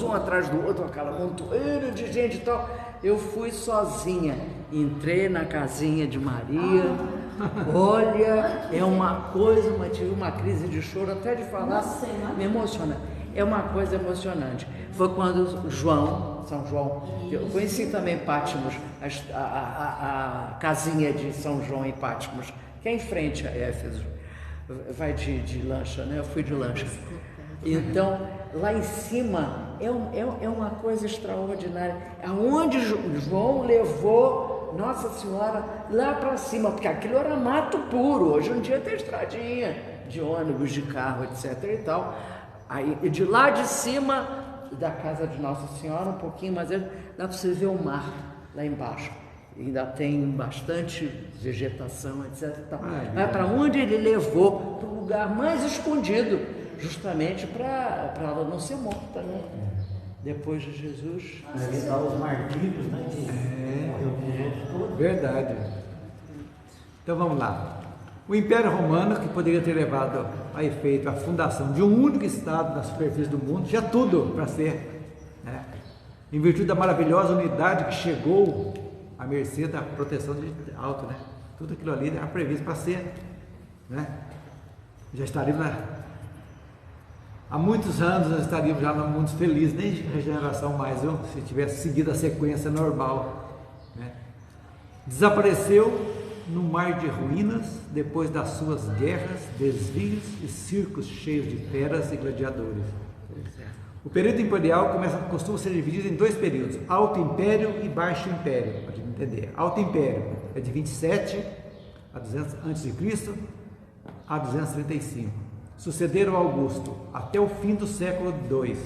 um atrás do outro, aquela montoeira de gente e tal. Eu fui sozinha, entrei na casinha de Maria. Olha, é uma coisa, tive uma crise de choro até de falar, me emociona. É uma coisa emocionante. Foi quando São João, eu conheci também Patmos, a casinha de São João em Patmos, que é em frente a Éfeso. Vai de lancha, né? Eu fui de lancha. Então, lá em cima é uma coisa extraordinária. Aonde João levou Nossa Senhora lá para cima, porque aquilo era mato puro. Hoje em dia tem estradinha de ônibus, de carro, etc. e tal. Aí, de lá de cima da casa de Nossa Senhora, um pouquinho mais, dá para você ver o mar lá embaixo. Ainda tem bastante vegetação, etc. E tal. Mas para onde ele levou? Para o lugar mais escondido, justamente para ela não ser morta, né? Depois de Jesus. Ali estão os martírios, né? Que morreu com os outros todos. Verdade. Então vamos lá. O Império Romano, que poderia ter levado a efeito a fundação de um único estado na superfície do mundo, tinha tudo para ser, né? Em virtude da maravilhosa unidade que chegou à mercê da proteção de alto, né? Tudo aquilo ali era previsto para ser, né? Já estaríamos há muitos anos, nós estaríamos já num mundo feliz, nem de regeneração mais, viu? Se tivesse seguido a sequência normal, né? Desapareceu no mar de ruínas, depois das suas guerras, desvios e circos cheios de feras e gladiadores. O período imperial costuma ser dividido em dois períodos, Alto Império e Baixo Império, para a gente entender. Alto Império é de 27 a 200 a.C. a 235. Sucederam Augusto até o fim do século II.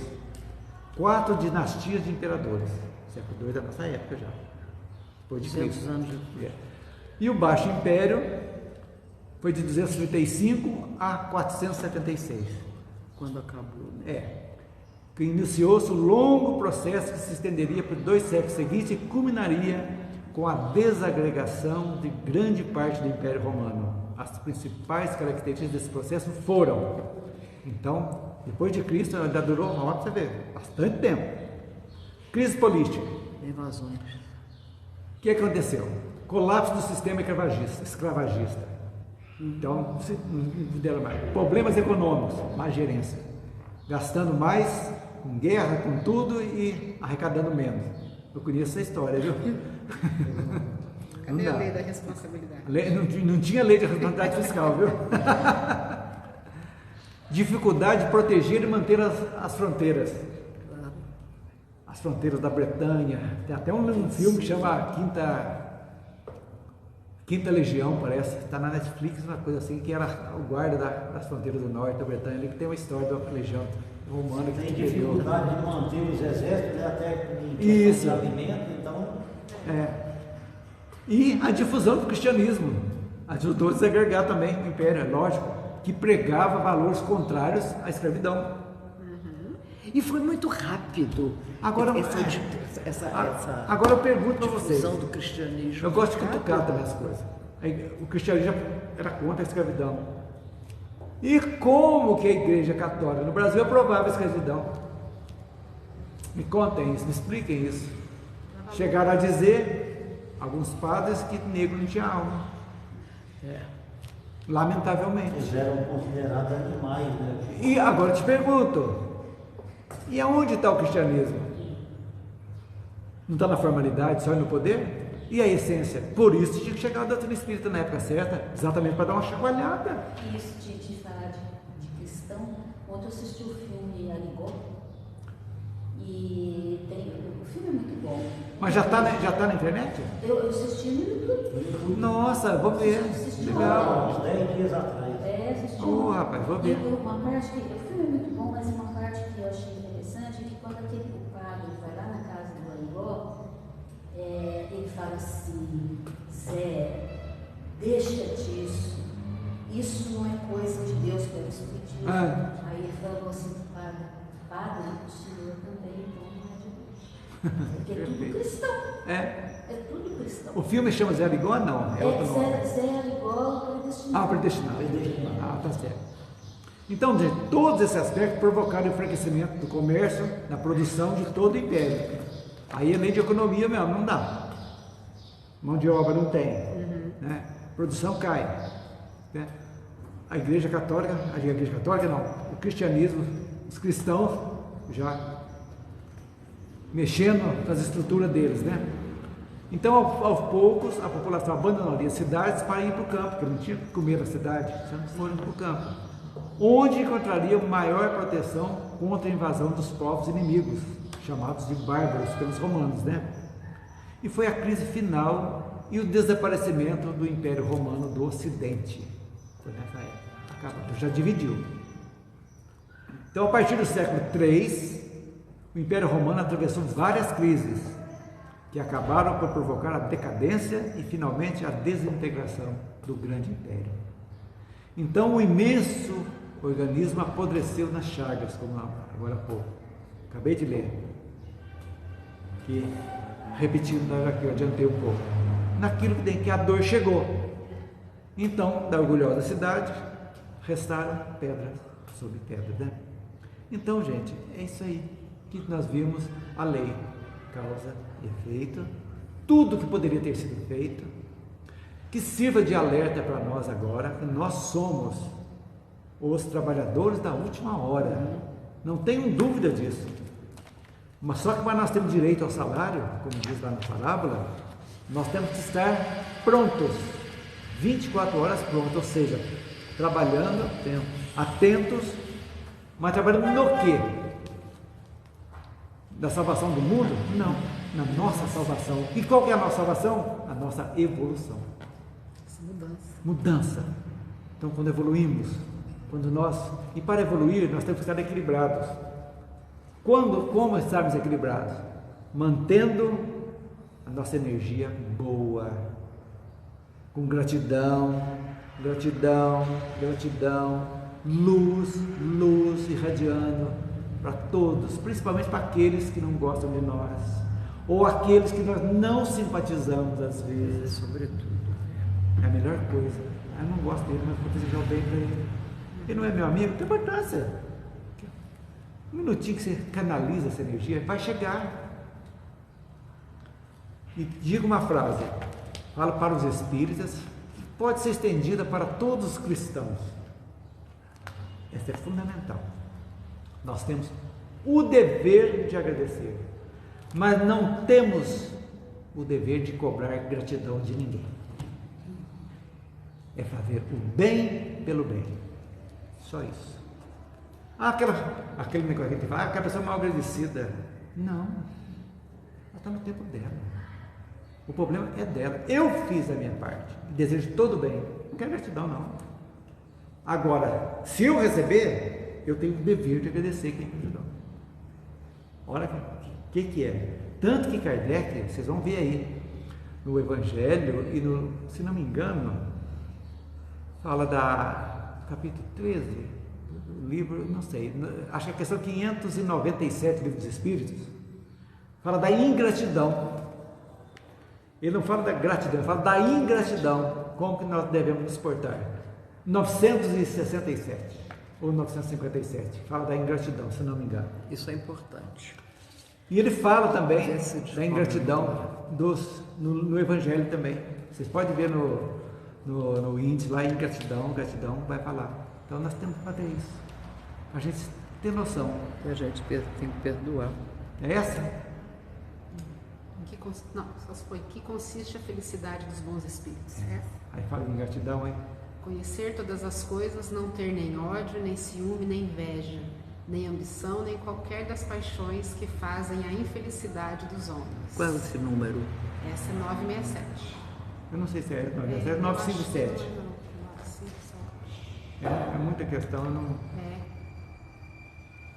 4 dinastias de imperadores. Século II da nossa época já. Depois de Cristo. Anos. E o Baixo Império foi de 235 a 476. Quando acabou, né? Que iniciou-se um longo processo que se estenderia por 2 séculos seguintes e culminaria com a desagregação de grande parte do Império Romano. As principais características desse processo foram, então, depois de Cristo, ainda durou, uma hora, você vê, bastante tempo. Crise política. Invasões. O que aconteceu? Colapso do sistema escravagista. Então, não deram mais. Problemas econômicos, má gerência. Gastando mais, com guerra, com tudo e arrecadando menos. Eu conheço essa história, viu? Cadê a lei da responsabilidade? Não tinha lei de responsabilidade fiscal, viu? Dificuldade de proteger e manter as fronteiras. As fronteiras da Bretanha. Tem até um filme que chama Quinta Legião, parece, está na Netflix, uma coisa assim, que era o guarda das fronteiras do norte da Bretanha, ali, que tem uma história da legião romana que Tem perdeu. dificuldade de manter os exércitos, né, até em Isso. questão de alimento, então... E a difusão do cristianismo ajudou a desagregar também o Império, é lógico, que pregava valores contrários à escravidão. E foi muito rápido. Agora, Essa agora eu pergunto para vocês. difusão do cristianismo. Eu gosto de cutucar também as coisas. O cristianismo era contra a escravidão. E como que a Igreja Católica no Brasil aprovava a escravidão? Me contem isso, me expliquem isso. Chegaram a dizer, alguns padres, que negro não tinha alma. Lamentavelmente. Eles eram considerados animais, né? E agora eu te pergunto, e aonde está o cristianismo? Não está na formalidade, só no poder? E a essência? Por isso tinha que chegar a doutrina espírita na época certa, exatamente para dar uma chacoalhada. Isso de falar de cristão, ontem eu assisti o filme Arigó, e o filme é muito bom. Mas já está na internet? Eu assisti no YouTube. Nossa, vou ver. Legal. Uns 10 dias atrás. Assisti. Rapaz, vou ver. Uma parte que, o filme é muito bom, mas uma parte que eu achei interessante é que quando aquele padre vai lá na casa do Arigó, ele fala assim: Zé, deixa disso, isso não é coisa de Deus para o Espiritismo. Aí ele falou assim para o padre, o senhor também, então não é de Deus. Porque é tudo cristão. É tudo cristão. O filme chama Zé Arigó, não? É outro nome. Zé Arigó, predestinado. Predestinado. Tá certo. Então, gente, todos esses aspectos provocaram o enfraquecimento do comércio, da produção de todo o império. Aí a lei de economia mesmo, não dá. Mão de obra não tem. Né? Produção cai. Né? A Igreja Católica não, o cristianismo, os cristãos já mexendo nas estruturas deles, né? Então, aos poucos, a população abandonaria as cidades para ir para o campo, porque não tinha que comer na cidade, então foram para o campo, onde encontraria maior proteção contra a invasão dos povos inimigos, chamados de bárbaros pelos romanos, né? E foi a crise final e o desaparecimento do Império Romano do Ocidente. Foi nessa época, acabou, já dividiu. Então, a partir do século III, o Império Romano atravessou várias crises que acabaram por provocar a decadência e, finalmente, a desintegração do grande império. Então, o imenso organismo apodreceu nas chagas, como agora há pouco. Acabei de ler. Que, repetindo aqui, eu adiantei um pouco. Naquilo que a dor chegou. Então, da orgulhosa cidade, restaram pedras sobre pedras, né? Então, gente, é isso aí que nós vimos, a lei, causa e efeito, tudo que poderia ter sido feito, que sirva de alerta para nós agora, que nós somos os trabalhadores da última hora, não tenham dúvida disso. Mas só que para nós termos direito ao salário, como diz lá na parábola, nós temos que estar prontos, 24 horas prontos, ou seja, trabalhando, atentos, mas trabalhando no quê? Da salvação do mundo? Não, na nossa salvação. E qual que é a nossa salvação? A nossa evolução. Mudança. Então, quando evoluímos, e para evoluir, nós temos que estar equilibrados. Como estarmos equilibrados? Mantendo a nossa energia boa, com gratidão, luz irradiando para todos, principalmente para aqueles que não gostam de nós, ou aqueles que nós não simpatizamos às vezes, sobretudo. É a melhor coisa. Eu não gosto dele, mas vou desejar o bem para ele. Ele não é meu amigo, não tem importância. Um minutinho que você canaliza essa energia, vai chegar. E diga uma frase, fala para os espíritas, que pode ser estendida para todos os cristãos. Essa é fundamental. Nós temos o dever de agradecer, mas não temos o dever de cobrar gratidão de ninguém. É fazer o bem pelo bem. Só isso. Aquele negócio que a gente fala, aquela pessoa mal agradecida. Não. Ela está no tempo dela. O problema é dela. Eu fiz a minha parte. Desejo todo bem. Não quero gratidão, não. Agora, se eu receber, eu tenho o dever de agradecer quem me ajudou. Olha o que é. Tanto que Kardec, vocês vão ver aí, no Evangelho, e se não me engano, fala capítulo 13, do livro, não sei, acho que é a questão 597 do Livro dos Espíritos, fala da ingratidão. Ele não fala da gratidão, ele fala da ingratidão. como que nós devemos nos portar. 967 ou 957, fala da ingratidão, se não me engano. Isso é importante. E ele fala também da ingratidão no Evangelho também. Vocês podem ver no índice lá, ingratidão, gratidão, vai falar. Então nós temos que fazer isso, para a gente ter noção. A gente tem que perdoar. É essa? Não, só foi que consiste a felicidade dos bons espíritos. Aí fala em gratidão, hein? Conhecer todas as coisas, não ter nem ódio, nem ciúme, nem inveja, nem ambição, nem qualquer das paixões que fazem a infelicidade dos homens. Qual é esse número? Essa é 967. Eu não sei se é 957. É muita questão, eu não...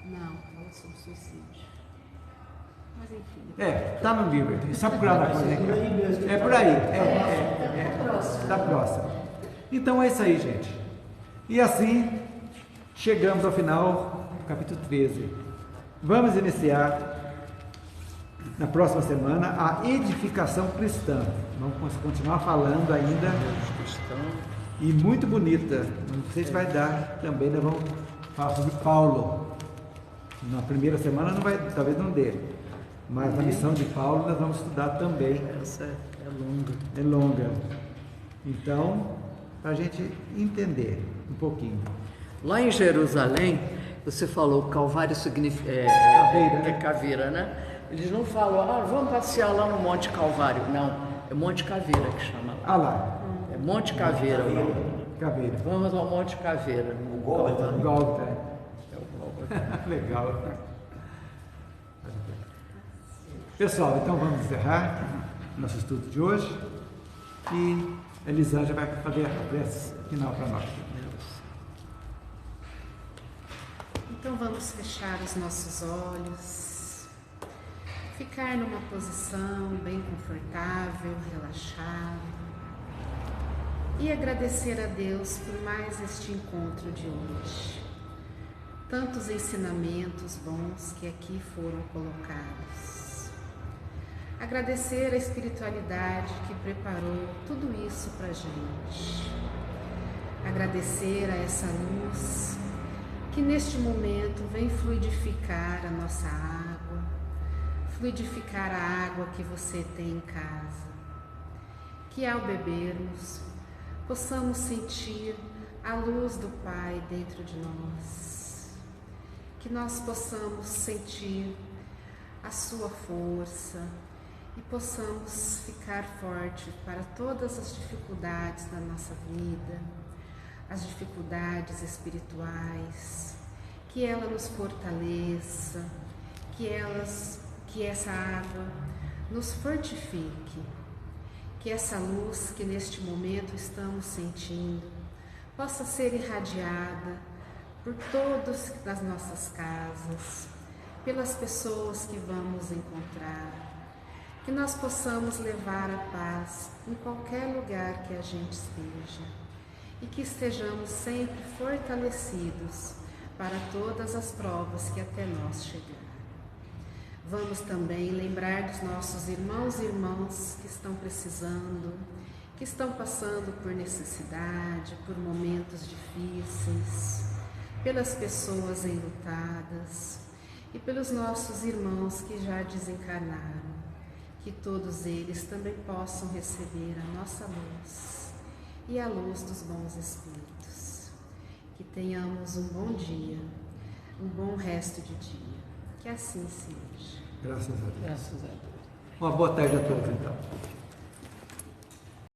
Não, fala sobre suicídio. Mas enfim. Tá no livro, é só procurar na coisa. É por aí, tá próximo. Então é isso aí, gente. E assim, chegamos ao final do capítulo 13. Vamos iniciar na próxima semana a edificação cristã. Vamos continuar falando ainda. E muito bonita. Não sei se vai dar também, nós vamos falar sobre Paulo. Na primeira semana não vai, talvez não dê. Mas a missão de Paulo nós vamos estudar também. Essa é longa. É longa. Então, para a gente entender um pouquinho. Lá em Jerusalém, você falou que Calvário significa caveira, né? Eles não falam, vamos passear lá no Monte Calvário. Não, é Monte Caveira que chama lá. Lá. É Monte Caveira. Caveira. Vamos ao Monte Caveira. O Gólgota. Gólgota. É o Gólgota. Legal. Pessoal, então vamos encerrar nosso estudo de hoje e a Elisângela vai fazer a prece final para nós. Então vamos fechar os nossos olhos, ficar numa posição bem confortável, relaxado e agradecer a Deus por mais este encontro de hoje. Tantos ensinamentos bons que aqui foram colocados. Agradecer a espiritualidade que preparou tudo isso para a gente. Agradecer a essa luz que neste momento vem fluidificar a nossa água, fluidificar a água que você tem em casa. Que ao bebermos, possamos sentir a luz do Pai dentro de nós. Que nós possamos sentir a sua força, e possamos ficar fortes para todas as dificuldades da nossa vida, as dificuldades espirituais, que ela nos fortaleça, que essa água nos fortifique, que essa luz que neste momento estamos sentindo possa ser irradiada por todos das nossas casas, pelas pessoas que vamos encontrar. Que nós possamos levar a paz em qualquer lugar que a gente esteja e que estejamos sempre fortalecidos para todas as provas que até nós chegarem. Vamos também lembrar dos nossos irmãos e irmãs que estão precisando, que estão passando por necessidade, por momentos difíceis, pelas pessoas enlutadas e pelos nossos irmãos que já desencarnaram. Que todos eles também possam receber a nossa luz e a luz dos bons espíritos. Que tenhamos um bom dia, um bom resto de dia. Que assim seja. Graças a Deus. Graças a Deus. Uma boa tarde a todos, então.